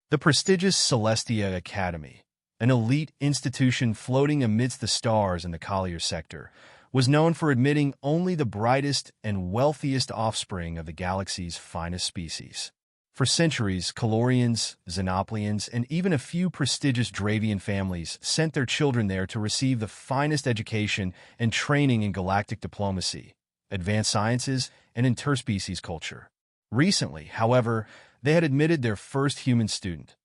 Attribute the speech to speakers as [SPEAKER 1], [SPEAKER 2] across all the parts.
[SPEAKER 1] The prestigious Celestia Academy, an elite institution floating amidst the stars in the Collier sector, was known for admitting only the brightest and wealthiest offspring of the galaxy's finest species. For centuries, Colorians, Xenoplians, and even a few prestigious Dravian families sent their children there to receive the finest education and training in galactic diplomacy, advanced sciences, and interspecies culture. Recently, however, they had admitted their first human student,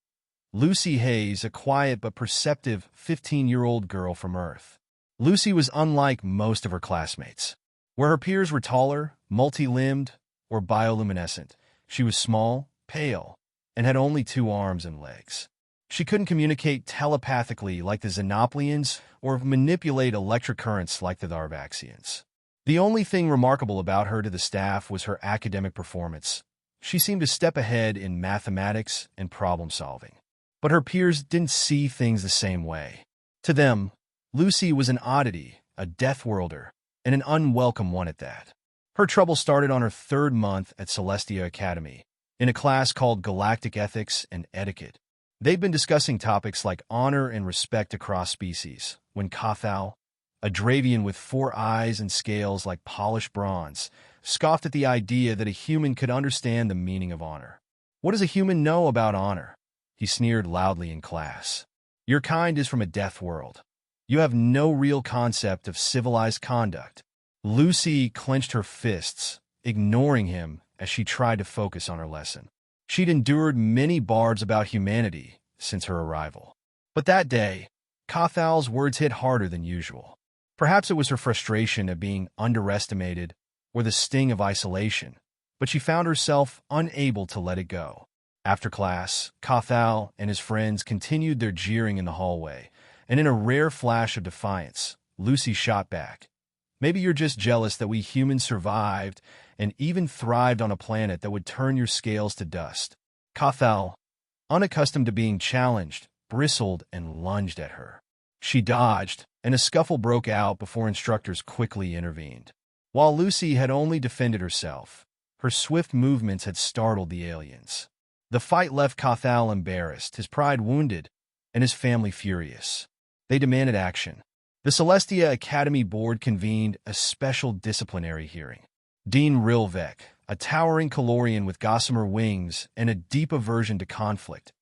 [SPEAKER 1] Lucy Hayes, a quiet but perceptive 15-year-old girl from Earth. Lucy was unlike most of her classmates. Where her peers were taller, multi-limbed, or bioluminescent, she was small, pale, and had only 2 arms and legs. She couldn't communicate telepathically like the Xenoplians or manipulate electric currents like the Darvaxians. The only thing remarkable about her to the staff was her academic performance. She seemed a step ahead in mathematics and problem-solving. But her peers didn't see things the same way. To them, Lucy was an oddity, a deathworlder, and an unwelcome one at that. Her trouble started on her 3rd month at Celestia Academy, in a class called Galactic Ethics and Etiquette. They'd been discussing topics like honor and respect across species, when Cathal, a Dravian with 4 eyes and scales like polished bronze, scoffed at the idea that a human could understand the meaning of honor. "What does a human know about honor?" he sneered loudly in class. "Your kind is from a death world. You have no real concept of civilized conduct." Lucy clenched her fists, ignoring him as she tried to focus on her lesson. She'd endured many barbs about humanity since her arrival. But that day, Cathal's words hit harder than usual. Perhaps it was her frustration at being underestimated or the sting of isolation, but she found herself unable to let it go. After class, Cathal and his friends continued their jeering in the hallway, and in a rare flash of defiance, Lucy shot back. "Maybe you're just jealous that we humans survived and even thrived on a planet that would turn your scales to dust." Cathal, unaccustomed to being challenged, bristled and lunged at her. She dodged, and a scuffle broke out before instructors quickly intervened. While Lucy had only defended herself, her swift movements had startled the aliens. The fight left Cathal embarrassed, his pride wounded, and his family furious. They demanded action. The Celestia Academy board convened a special disciplinary hearing. Dean Rilvek, a towering Colorian with gossamer wings and a deep aversion to conflict,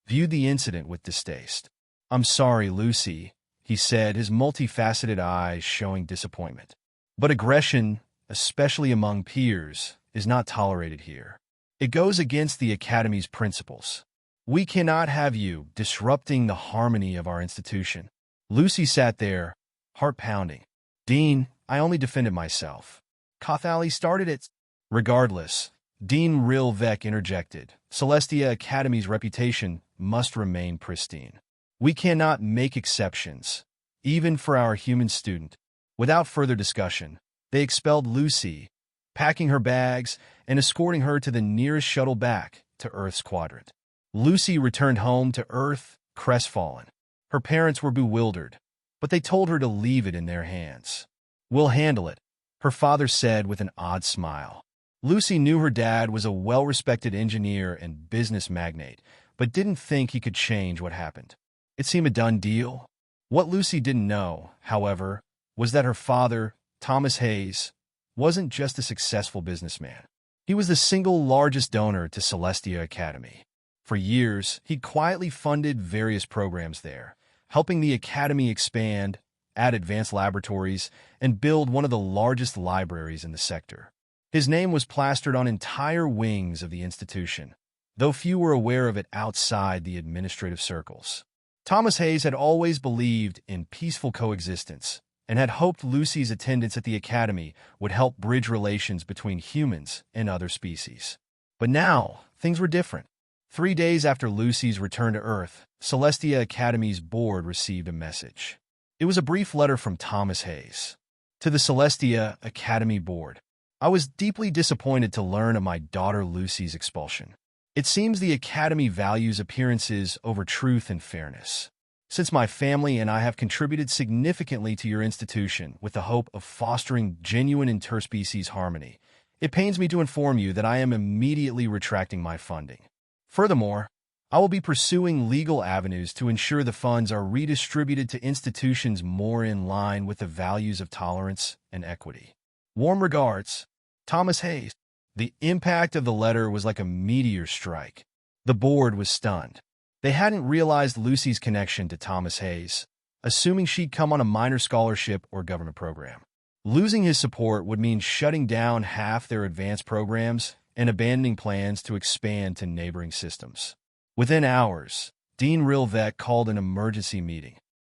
[SPEAKER 1] viewed the incident with distaste. "I'm sorry, Lucy," he said, his multifaceted eyes showing disappointment. "But aggression, especially among peers, is not tolerated here. It goes against the Academy's principles. We cannot have you disrupting the harmony of our institution." Lucy sat there, heart pounding. "Dean, I only defended myself. Cathal started it." "Regardless," Dean Rilvek interjected, "Celestia Academy's reputation must remain pristine. We cannot make exceptions, even for our human student." Without further discussion, they expelled Lucy, packing her bags and escorting her to the nearest shuttle back to Earth's quadrant. Lucy returned home to Earth, crestfallen. Her parents were bewildered, but they told her to leave it in their hands. "We'll handle it," her father said with an odd smile. Lucy knew her dad was a well-respected engineer and business magnate, but didn't think he could change what happened. It seemed a done deal. What Lucy didn't know, however, was that her father, Thomas Hayes, wasn't just a successful businessman. He was the single largest donor to Celestia Academy. For years, he'd quietly funded various programs there, helping the Academy expand, add advanced laboratories, and build one of the largest libraries in the sector. His name was plastered on entire wings of the institution, though few were aware of it outside the administrative circles. Thomas Hayes had always believed in peaceful coexistence and had hoped Lucy's attendance at the Academy would help bridge relations between humans and other species. But now, things were different. 3 days after Lucy's return to Earth, Celestia Academy's board received a message. It was a brief letter from Thomas Hayes. To the Celestia Academy board, "I was deeply disappointed to learn of my daughter Lucy's expulsion. It seems the Academy values appearances over truth and fairness. Since my family and I have contributed significantly to your institution with the hope of fostering genuine interspecies harmony, it pains me to inform you that I am immediately retracting my funding. Furthermore, I will be pursuing legal avenues to ensure the funds are redistributed to institutions more in line with the values of tolerance and equity. Warm regards, Thomas Hayes. The impact of the letter was like a meteor strike. The board was stunned. They hadn't realized Lucy's connection to Thomas Hayes, assuming she'd come on a minor scholarship or government program. Losing his support would mean shutting down half their advanced programs and abandoning plans to expand to neighboring systems. Within hours, Dean Rilvek called an emergency meeting.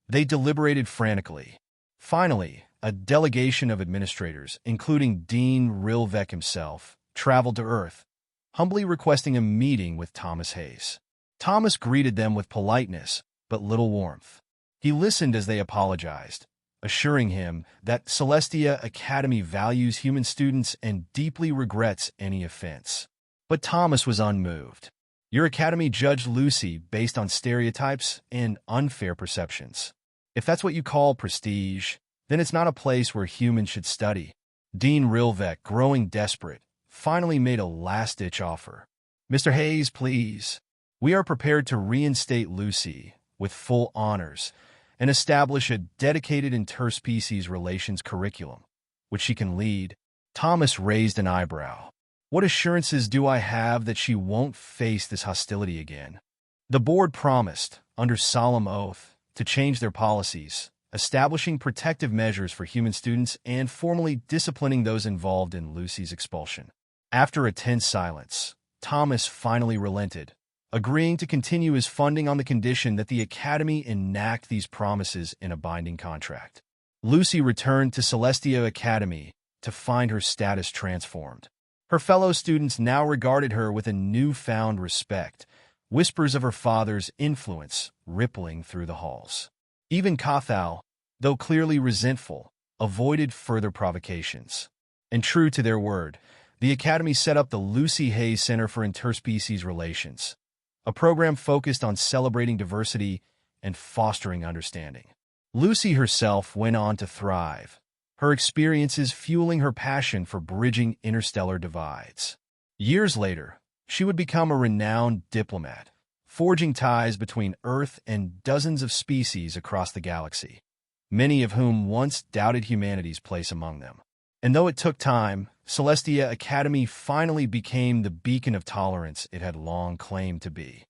[SPEAKER 1] They deliberated frantically. Finally, a delegation of administrators, including Dean Rilvek himself, traveled to Earth, humbly requesting a meeting with Thomas Hayes. Thomas greeted them with politeness, but little warmth. He listened as they apologized, assuring him that Celestia Academy values human students and deeply regrets any offense. But Thomas was unmoved. Your academy judged Lucy based on stereotypes and unfair perceptions. If that's what you call prestige, then it's not a place where humans should study. Dean Rilvek, growing desperate, finally made a last-ditch offer. Mr. Hayes, please. We are prepared to reinstate Lucy with full honors and establish a dedicated interspecies relations curriculum, which she can lead. Thomas raised an eyebrow. What assurances do I have that she won't face this hostility again? The board promised, under solemn oath, to change their policies, establishing protective measures for human students and formally disciplining those involved in Lucy's expulsion. After a tense silence, Thomas finally relented, agreeing to continue his funding on the condition that the Academy enact these promises in a binding contract. Lucy returned to Celestia Academy to find her status transformed. Her fellow students now regarded her with a newfound respect, whispers of her father's influence rippling through the halls. Even Cathal, though clearly resentful, avoided further provocations. And true to their word, the Academy set up the Lucy Hayes Center for Interspecies Relations, a program focused on celebrating diversity and fostering understanding. Lucy herself went on to thrive, her experiences fueling her passion for bridging interstellar divides. Years later, she would become a renowned diplomat, forging ties between Earth and dozens of species across the galaxy, many of whom once doubted humanity's place among them. And though it took time, Celestia Academy finally became the beacon of tolerance it had long claimed to be.